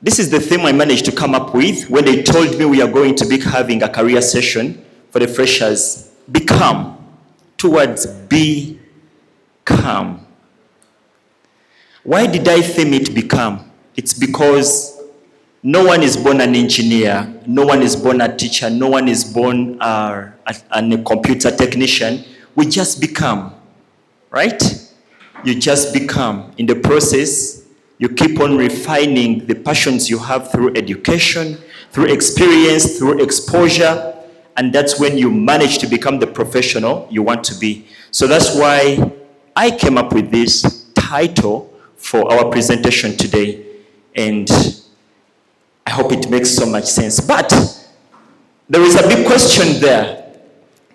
This is the theme I managed to come up with when they told me we are going to be having a career session for the freshers. Become. Towards be calm. Why did I theme it become? It's because no one is born an engineer, no one is born a teacher, no one is born a computer technician. We just become, right? You just become. In the process, you keep on refining the passions you have through education, through experience, through exposure, and that's when you manage to become the professional you want to be. So that's why I came up with this title for our presentation today, and I hope it makes so much sense. But there is a big question there.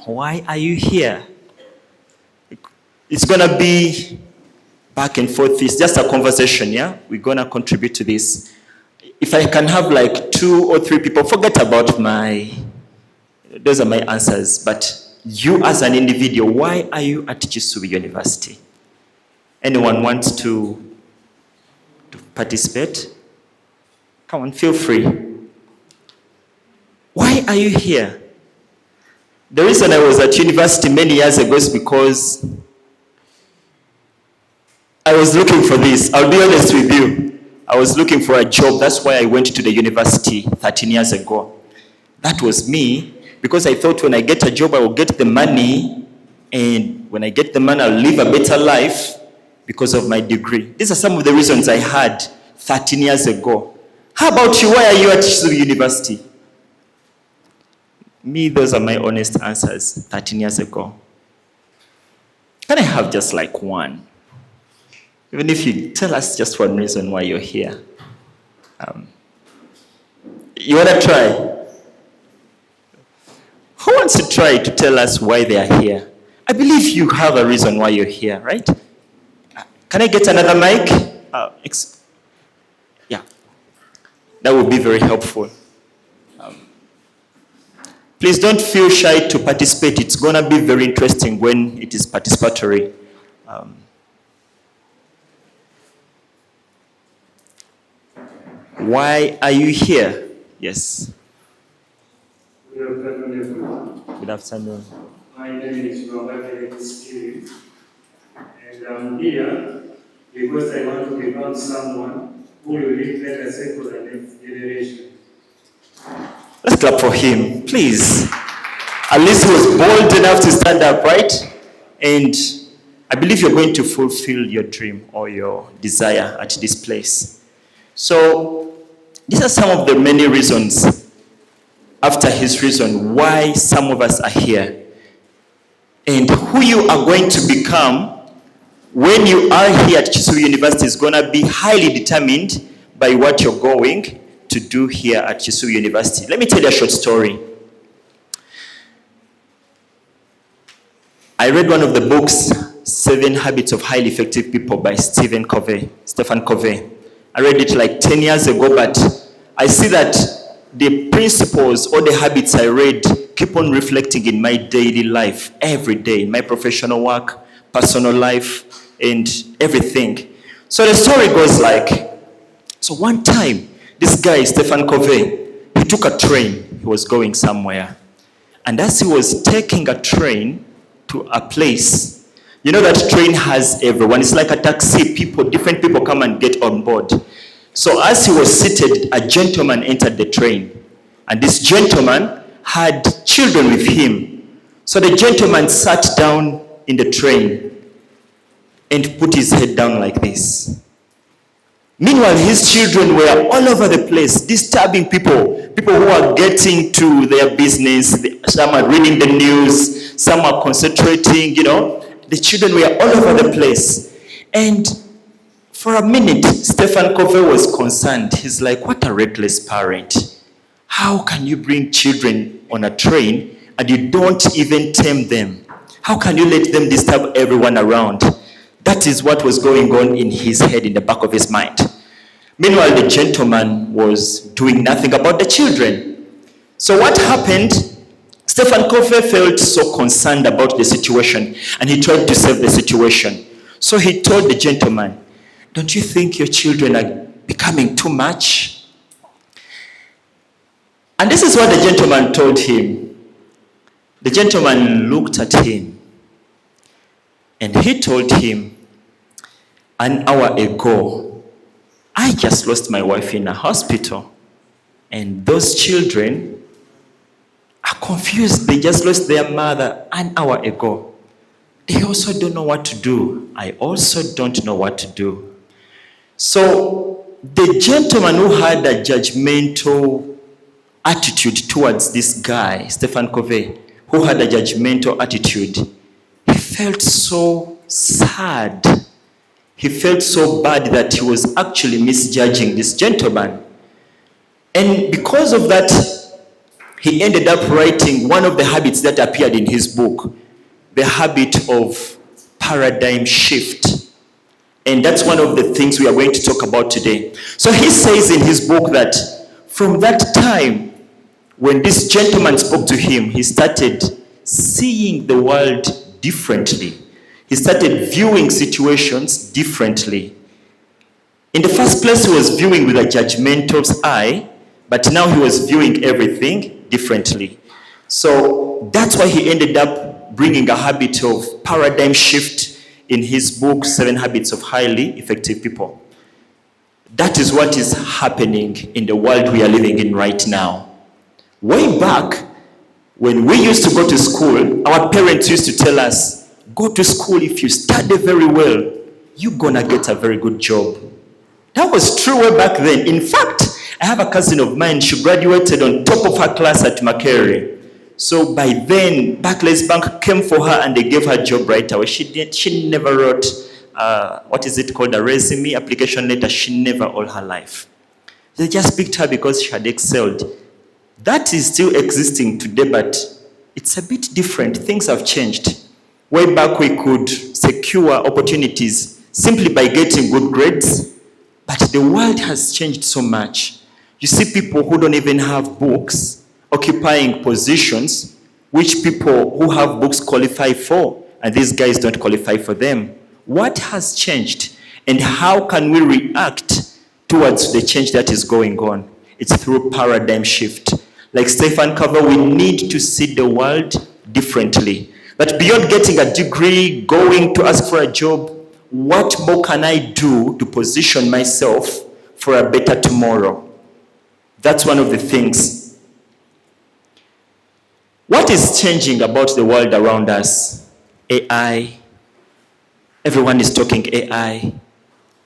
Why are you here? It's going to be back and forth. It's just a conversation, yeah? We're going to contribute to this. If I can have like 2 or 3 people, forget about those are my answers. But you as an individual, why are you at Kisubi University? Anyone wants to participate? Come on, feel free. Why are you here? The reason I was at university many years ago is because I was looking for this. I'll be honest with you. I was looking for a job. That's why I went to the university 13 years ago. That was me, because I thought when I get a job, I will get the money, and when I get the money, I'll live a better life because of my degree. These are some of the reasons I had 13 years ago. How about you? Why are you at Kisubi University? Me, those are my honest answers 13 years ago. Can I have just like one? Even if you tell us just one reason why you're here. You want to try? Who wants to try to tell us why they are here? I believe you have a reason why you're here, right? Can I get another mic? Yeah. That would be very helpful. Please don't feel shy to participate. It's going to be very interesting when it is participatory. Why are you here? Yes. Good afternoon. My name is Robert Steve, and I'm here because I want to become someone who will live legacy for the next generation. Let's clap for him, please. At least he was bold enough to stand up, right? And I believe you're going to fulfill your dream or your desire at this place. So these are some of the many reasons, after his reason, why some of us are here. And who you are going to become when you are here at Kisubi University is going to be highly determined by what you're going to do here at Kisubi University. Let me tell you a short story. I read one of the books, 7 Habits of Highly Effective People by Stephen Covey. I read it like 10 years ago, but I see that the principles or the habits I read keep on reflecting in my daily life, every day, in my professional work, personal life, and everything. So the story goes like, so one time, this guy, Stephen Covey, he took a train. He was going somewhere. And as he was taking a train to a place, you know that train has everyone. It's like a taxi. Different people come and get on board. So as he was seated, a gentleman entered the train. And this gentleman had children with him. So the gentleman sat down in the train and put his head down like this. Meanwhile, his children were all over the place, disturbing people who are getting to their business. Some are reading the news, some are concentrating, The children were all over the place. And for a minute, Stephen Covey was concerned. He's like, what a reckless parent. How can you bring children on a train and you don't even tame them? How can you let them disturb everyone around? That is what was going on in his head, in the back of his mind. Meanwhile, the gentleman was doing nothing about the children. So what happened? Stephen Covey felt so concerned about the situation, and he tried to save the situation. So he told the gentleman, don't you think your children are becoming too much? And this is what the gentleman told him. The gentleman looked at him and he told him, an hour ago, I just lost my wife in a hospital. And those children are confused. They just lost their mother an hour ago. They also don't know what to do. I also don't know what to do. So the gentleman who had a judgmental attitude towards this guy, Stephen Covey, who had a judgmental attitude, he felt so sad. He felt so bad that he was actually misjudging this gentleman. And because of that, he ended up writing one of the habits that appeared in his book, the habit of paradigm shift. And that's one of the things we are going to talk about today. So he says in his book that from that time, when this gentleman spoke to him, he started seeing the world differently. He started viewing situations differently. In the first place, he was viewing with a judgmental eye, but now he was viewing everything differently. So that's why he ended up bringing a habit of paradigm shift in his book, 7 Habits of Highly Effective People. That is what is happening in the world we are living in right now. Way back, when we used to go to school, our parents used to tell us, go to school, if you study very well, you're gonna get a very good job. That was true way back then. In fact, I have a cousin of mine, she graduated on top of her class at Macquarie. So by then, Barclays Bank came for her and they gave her a job right away. She never wrote, a resume, application letter. She never all her life. They just picked her because she had excelled. That is still existing today, but it's a bit different. Things have changed. Way back, we could secure opportunities simply by getting good grades, but the world has changed so much. You see people who don't even have books occupying positions which people who have books qualify for, and these guys don't qualify for them. What has changed, and how can we react towards the change that is going on? It's through paradigm shift. Like Stephen Covey, we need to see the world differently. That beyond getting a degree, going to ask for a job, what more can I do to position myself for a better tomorrow? That's one of the things. What is changing about the world around us? AI. Everyone is talking AI.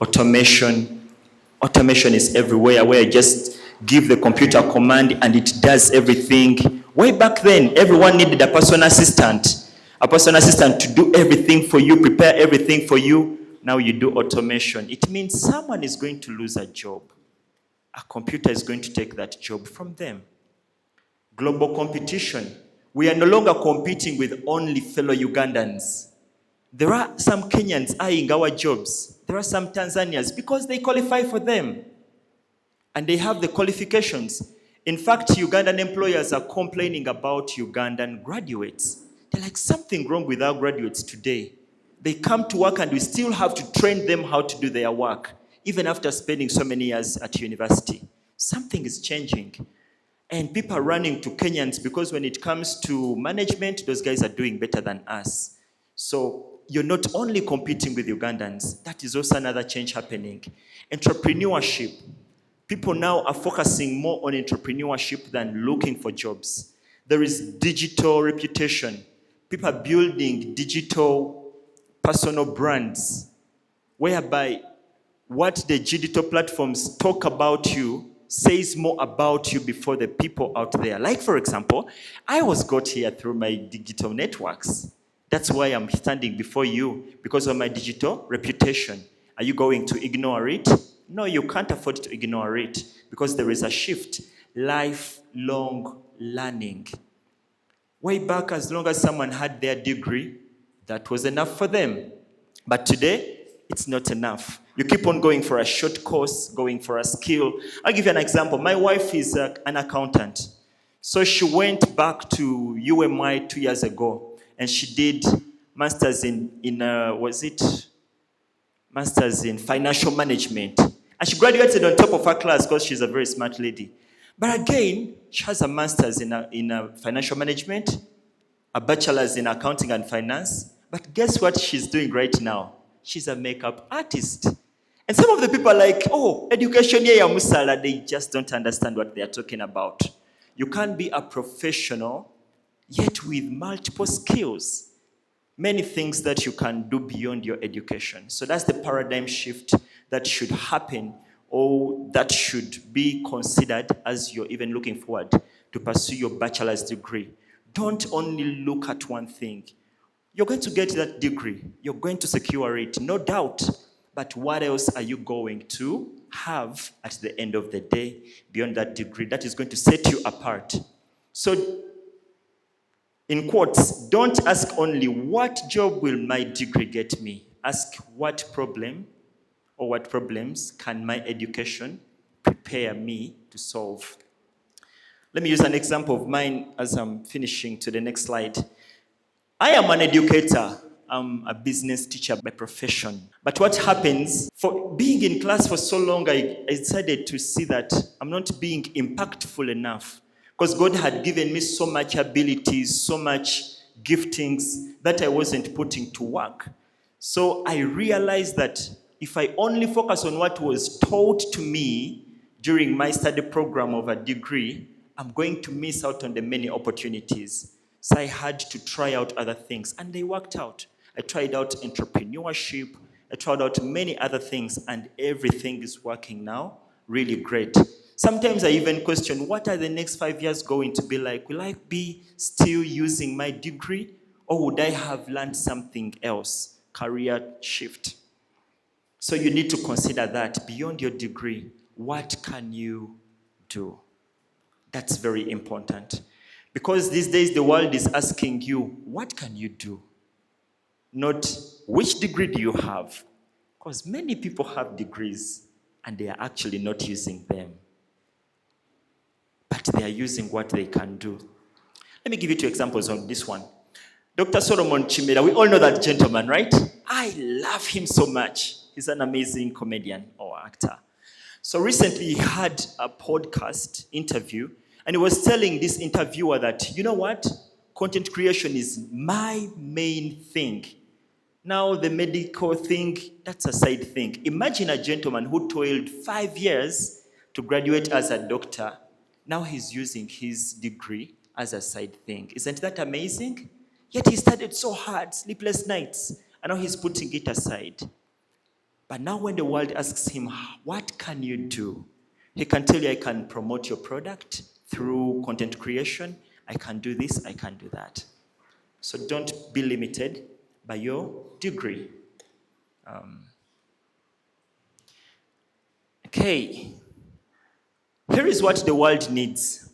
Automation. Automation is everywhere, where I just give the computer a command and it does everything. Way back then, everyone needed a personal assistant. A personal assistant to do everything for you, prepare everything for you. Now you do automation. It means someone is going to lose a job. A computer is going to take that job from them. Global competition. We are no longer competing with only fellow Ugandans. There are some Kenyans eyeing our jobs. There are some Tanzanians because they qualify for them. And they have the qualifications. In fact, Ugandan employers are complaining about Ugandan graduates. They're like, something wrong with our graduates today. They come to work and we still have to train them how to do their work, even after spending so many years at university. Something is changing. And people are running to Kenyans because when it comes to management, those guys are doing better than us. So you're not only competing with Ugandans, that is also another change happening. Entrepreneurship. People now are focusing more on entrepreneurship than looking for jobs. There is digital reputation. People are building digital personal brands, whereby what the digital platforms talk about you says more about you before the people out there. Like, for example, I was got here through my digital networks. That's why I'm standing before you, because of my digital reputation. Are you going to ignore it? No, you can't afford to ignore it, because there is a shift. Lifelong learning. Way back, as long as someone had their degree, that was enough for them. But today, it's not enough. You keep on going for a short course, going for a skill. I'll give you an example. My wife is an accountant. So she went back to UMI 2 years ago, and she did masters masters in financial management. And she graduated on top of her class because she's a very smart lady. But again, she has a master's in financial management, a bachelor's in accounting and finance. But guess what she's doing right now? She's a makeup artist. And some of the people are like, oh, education, yeah, musala, they just don't understand what they are talking about. You can't be a professional yet with multiple skills. Many things that you can do beyond your education. So that's the paradigm shift that should happen or that should be considered as you're even looking forward to pursue your bachelor's degree. Don't only look at one thing. You're going to get that degree. You're going to secure it, no doubt. But what else are you going to have at the end of the day beyond that degree that is going to set you apart? So, in quotes, don't ask only what job will my degree get me. Ask what problem or what problems can my education prepare me to solve. Let me use an example of mine as I'm finishing to the next slide. I am an educator. I'm a business teacher by profession. But what happens, for being in class for so long, I decided to see that I'm not being impactful enough. Because God had given me so much abilities, so much giftings that I wasn't putting to work. So I realized that if I only focus on what was taught to me during my study program of a degree, I'm going to miss out on the many opportunities. So I had to try out other things, and they worked out. I tried out entrepreneurship, I tried out many other things, and everything is working now really great. Sometimes I even question, what are the next 5 years going to be like? Will I be still using my degree, or would I have learned something else? Career shift. So you need to consider that beyond your degree, what can you do? That's very important. Because these days the world is asking you, what can you do? Not which degree do you have? Because many people have degrees and they are actually not using them. But they are using what they can do. Let me give you 2 examples on this one. Dr. Solomon Chimera, we all know that gentleman, right? I love him so much. He's an amazing comedian or actor. So recently he had a podcast interview, and he was telling this interviewer that, you know what? Content creation is my main thing. Now the medical thing, that's a side thing. Imagine a gentleman who toiled 5 years to graduate as a doctor. Now he's using his degree as a side thing. Isn't that amazing? Yet he studied so hard, sleepless nights, and now he's putting it aside. But now when the world asks him, what can you do? He can tell you, I can promote your product through content creation. I can do this, I can do that. So don't be limited by your degree. Okay. Here is what the world needs.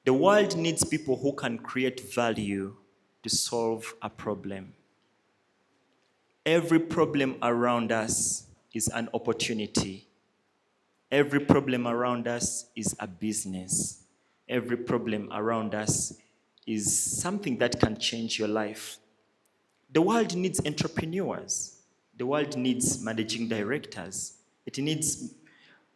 The world needs people who can create value to solve a problem. Every problem around us is an opportunity. Every problem around us is a business. Every problem around us is something that can change your life. The world needs entrepreneurs. The world needs managing directors. It needs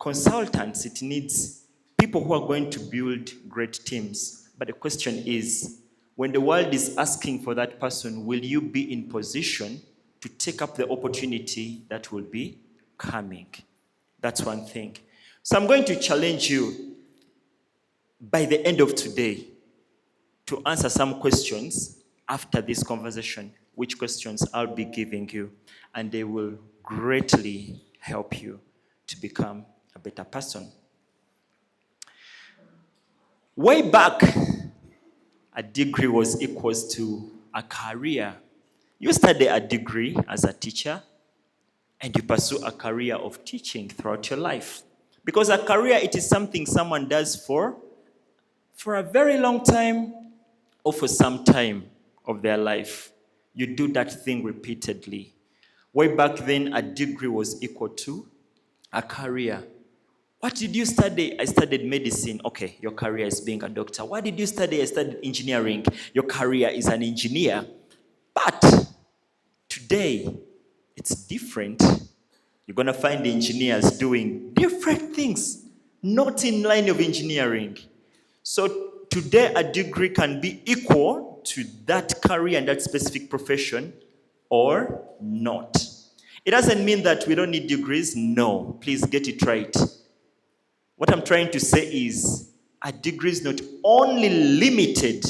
consultants. It needs people who are going to build great teams. But the question is, when the world is asking for that person, will you be in position to take up the opportunity that will be coming? That's one thing. So I'm going to challenge you by the end of today to answer some questions after this conversation, which questions I'll be giving you, and they will greatly help you to become a better person. Way back, a degree was equals to a career. You study a degree as a teacher, and you pursue a career of teaching throughout your life. Because a career, it is something someone does for a very long time or for some time of their life. You do that thing repeatedly. Way back then, a degree was equal to a career. What did you study? I studied medicine. Okay, your career is being a doctor. What did you study? I studied engineering. Your career is an engineer. But today, it's different. You're going to find engineers doing different things. not in line of engineering. So today a degree can be equal to that career and that specific profession or not. It doesn't mean that we don't need degrees. No, please get it right. What I'm trying to say is a degree is not only limited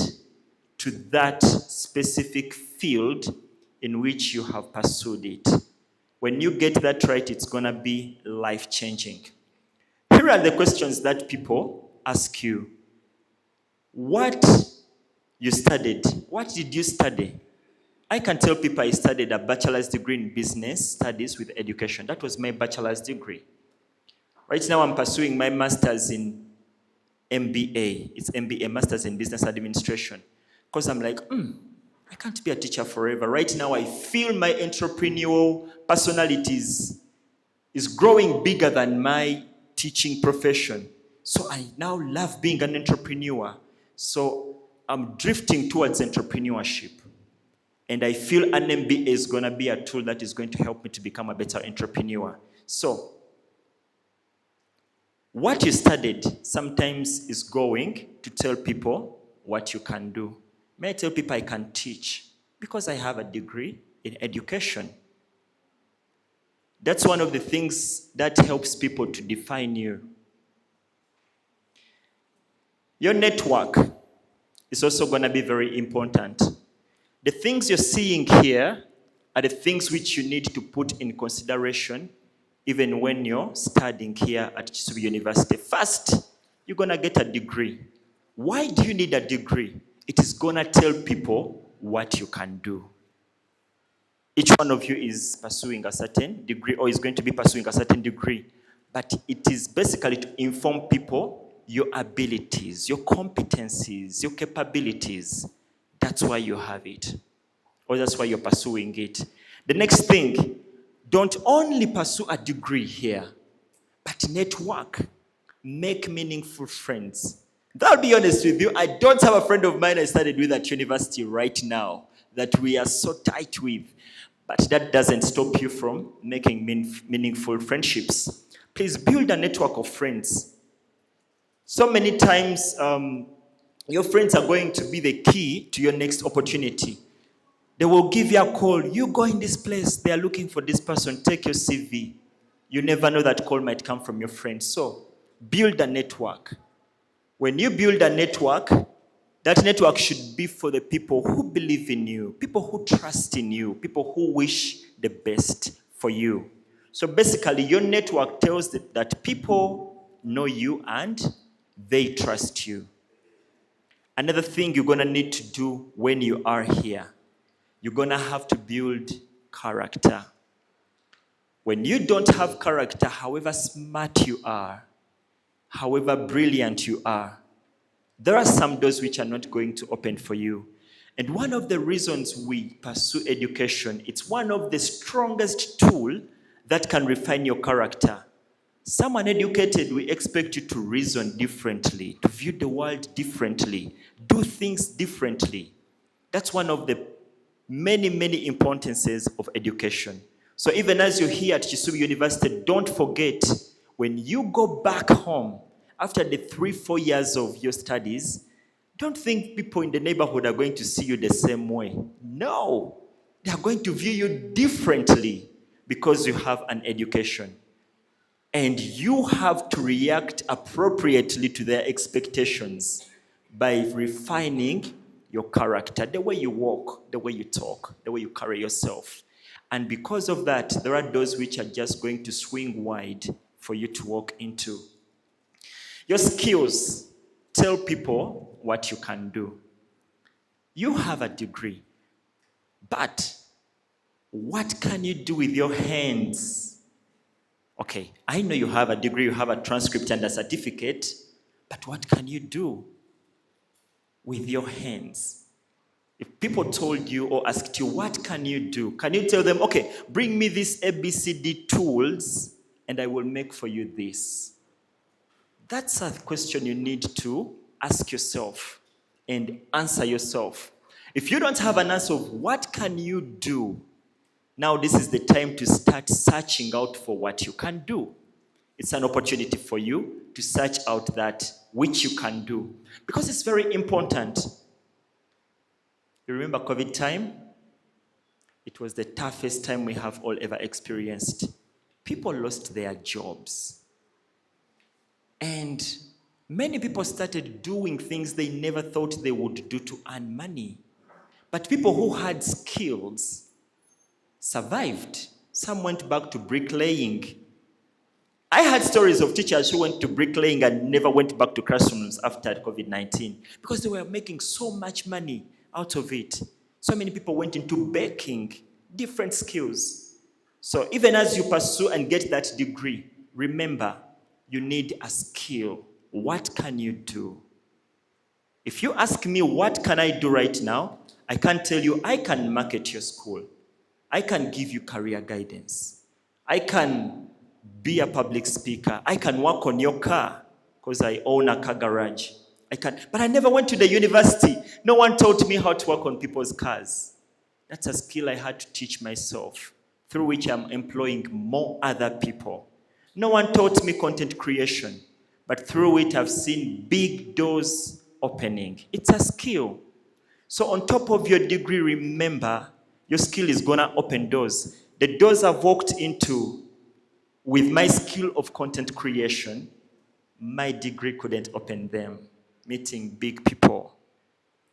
to that specific field in which you have pursued it. When you get that right, it's going to be life-changing. Here are the questions that people ask you. What you studied? What did you study? I can tell people I studied a bachelor's degree in business studies with education. That was my bachelor's degree. Right now I'm pursuing my master's in MBA. It's MBA, Master's in Business Administration. Because I'm like, I can't be a teacher forever. Right now I feel my entrepreneurial personality is growing bigger than my teaching profession. So I now love being an entrepreneur. So I'm drifting towards entrepreneurship. And I feel an MBA is going to be a tool that is going to help me to become a better entrepreneur. So what you studied sometimes is going to tell people what you can do. May I tell people I can teach because I have a degree in education. That's one of the things that helps people to define you. Your network is also going to be very important. The things you're seeing here are the things which you need to put in consideration even when you're studying here at Kisubi University. First, you're going to get a degree. Why do you need a degree? It is going to tell people what you can do. Each one of you is pursuing a certain degree or is going to be pursuing a certain degree. But it is basically to inform people your abilities, your competencies, your capabilities. That's why you have it. Or that's why you're pursuing it. The next thing, don't only pursue a degree here, but network. Make meaningful friends. I'll be honest with you, I don't have a friend of mine I studied with at university right now that we are so tight with. But that doesn't stop you from making meaningful friendships. Please build a network of friends. So many times, your friends are going to be the key to your next opportunity. They will give you a call. You go in this place. They are looking for this person. Take your CV. You never know that call might come from your friend. So build a network. When you build a network, that network should be for the people who believe in you, people who trust in you, people who wish the best for you. So basically, your network tells that people know you and they trust you. Another thing you're going to need to do when you are here, you're going to have to build character. When you don't have character, however smart you are, however brilliant you are, there are some doors which are not going to open for you. And one of the reasons we pursue education, it's one of the strongest tools that can refine your character. Someone educated, we expect you to reason differently, to view the world differently, do things differently. That's one of the many, many importances of education. So even as you're here at Kisubi University, don't forget, when you go back home, after the 3-4 years of your studies, don't think people in the neighborhood are going to see you the same way. No, they are going to view you differently because you have an education. And you have to react appropriately to their expectations by refining your character, the way you walk, the way you talk, the way you carry yourself. And because of that, there are doors which are just going to swing wide for you to walk into. Your skills tell people what you can do. You have a degree, but what can you do with your hands? Okay, I know you have a degree, you have a transcript and a certificate, but what can you do with your hands? If people told you or asked you, what can you do? Can you tell them, okay, bring me these ABCD tools and I will make for you this? That's a question you need to ask yourself and answer yourself. If you don't have an answer of what can you do, now this is the time to start searching out for what you can do. It's an opportunity for you to search out that which you can do. Because it's very important. You remember COVID time? It was the toughest time we have all ever experienced. People lost their jobs. And many people started doing things they never thought they would do to earn money. But people who had skills survived. Some went back to bricklaying. I had stories of teachers who went to bricklaying and never went back to classrooms after COVID-19 because they were making so much money out of it. So many people went into baking, different skills. So even as you pursue and get that degree, remember, you need a skill. What can you do? If you ask me, what can I do right now? I can tell you, I can market your school. I can give you career guidance. I can be a public speaker. I can work on your car because I own a car garage. But I never went to the university. No one taught me how to work on people's cars. That's a skill I had to teach myself, through which I'm employing more other people. No one taught me content creation, but through it I've seen big doors opening. It's a skill. So on top of your degree, remember, your skill is gonna open doors. The doors I've walked into with my skill of content creation, my degree couldn't open them. Meeting big people,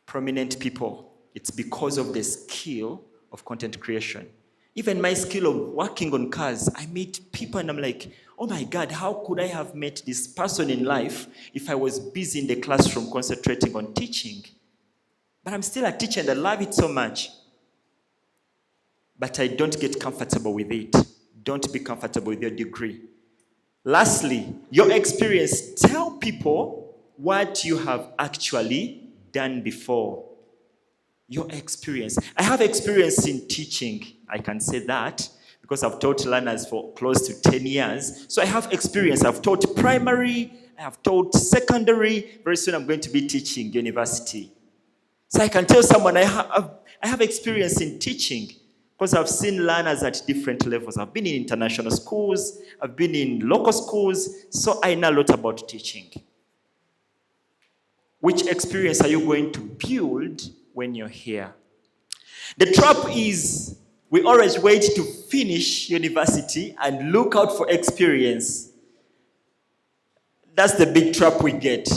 prominent people. It's because of the skill of content creation. Even my skill of working on cars, I meet people and I'm like, oh my God, how could I have met this person in life if I was busy in the classroom concentrating on teaching? But I'm still a teacher and I love it so much. But I don't get comfortable with it. Don't be comfortable with your degree. Lastly, your experience. Tell people what you have actually done before. Your experience. I have experience in teaching. I can say that because I've taught learners for close to 10 years. So I have experience. I've taught primary, I have taught secondary. Very soon I'm going to be teaching university. So I can tell someone I have experience in teaching because I've seen learners at different levels. I've been in international schools, I've been in local schools, so I know a lot about teaching. Which experience are you going to build when you're here? The trap is we always wait to finish university and look out for experience. That's the big trap we get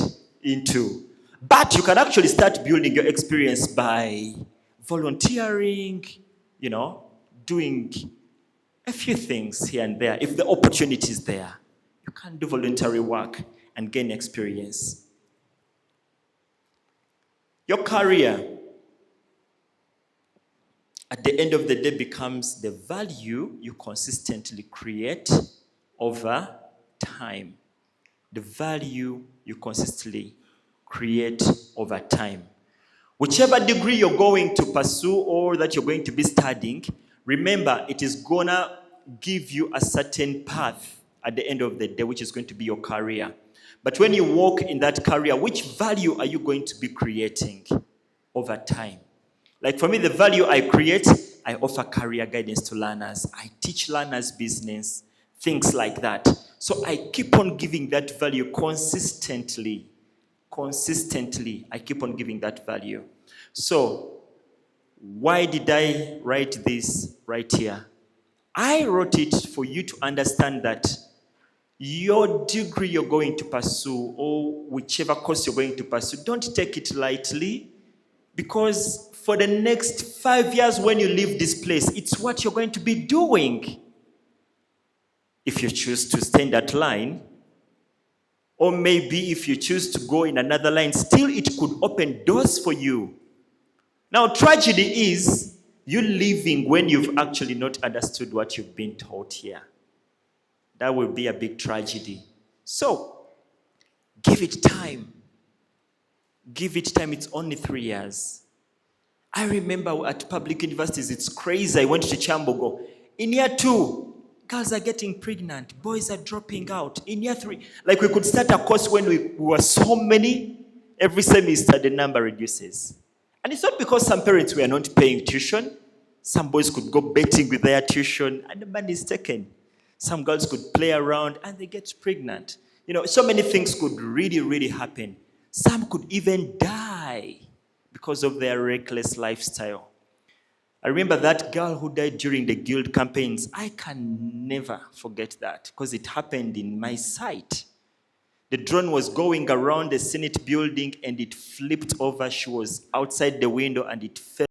into. But you can actually start building your experience by volunteering, doing a few things here and there. If the opportunity is there, you can do voluntary work and gain experience. Your career, at the end of the day, becomes the value you consistently create over time. The value you consistently create over time. Whichever degree you're going to pursue or that you're going to be studying, remember, it is gonna give you a certain path at the end of the day, which is going to be your career. But when you walk in that career, which value are you going to be creating over time? Like for me, the value I create, I offer career guidance to learners. I teach learners business, things like that. So I keep on giving that value consistently. I keep on giving that value. So why did I write this right here? I wrote it for you to understand that your degree you're going to pursue or whichever course you're going to pursue, don't take it lightly, because for the next 5 years when you leave this place, it's what you're going to be doing. If you choose to stay in that line, or maybe if you choose to go in another line, still it could open doors for you. Now, tragedy is you leaving when you've actually not understood what you've been taught here. That will be a big tragedy. So, give it time. Give it time. It's only 3 years. I remember at public universities, it's crazy. I went to Chambogo. In year 2, girls are getting pregnant. Boys are dropping out. In year 3, like we could start a course when we were so many. Every semester, the number reduces. And it's not because some parents were not paying tuition. Some boys could go betting with their tuition, and the money is taken. Some girls could play around and they get pregnant. So many things could really, really happen. Some could even die because of their reckless lifestyle. I remember that girl who died during the guild campaigns. I can never forget that because it happened in my sight. The drone was going around the Senate building and it flipped over. She was outside the window and it fell